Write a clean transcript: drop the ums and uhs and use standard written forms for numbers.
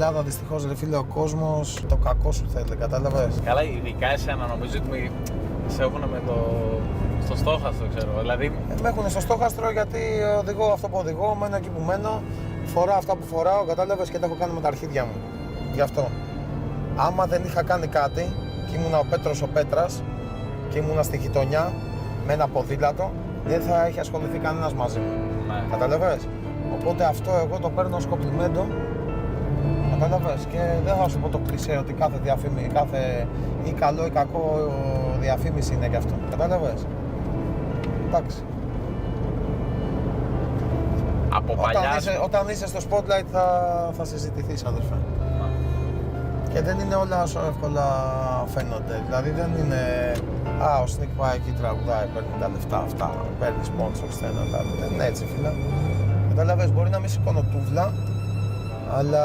Ελλάδα δυστυχώς ρε φίλε, ο κόσμος το κακό σου θέλει, κατάλαβες. Καλά, ειδικά εσένα νομίζω ότι σε έχουν στο στόχαστρο, ξέρω. Δηλαδή... Με έχουν στο στόχαστρο γιατί οδηγώ αυτό που οδηγώ, μένω εκεί που μένω, φοράω αυτά που φοράω, κατάλαβες, και τα έχω κάνει με τα αρχίδια μου. Γι' αυτό. Άμα δεν είχα κάνει κάτι και ήμουνα ο Πέτρος ο Πέτρας και ήμουνα στη γειτονιά με ένα ποδήλατο, δεν θα έχει ασχοληθεί κανένας μαζί μου. Ναι. Κατάλαβες. Οπότε αυτό εγώ το παίρνω ως κομπλιμέντο. Κατάλαβες, και δεν θα σου πω το κλισέ ότι κάθε διαφήμιση, ή καλό ή κακό διαφήμιση είναι και αυτό. Κατάλαβες. Εντάξει. Από παλιά... Όταν είσαι στο spotlight θα συζητηθείς, αδερφέ. Και δεν είναι όλα όσο εύκολα φαίνονται. Δηλαδή δεν είναι ο Sneak πάει εκεί, τραγουδάει, παίρνει τα λεφτά αυτά, παίρνει sponsors, δεν είναι έτσι, φίλε. Κατάλαβες, μπορεί να μην σηκώνω τούβλα, αλλά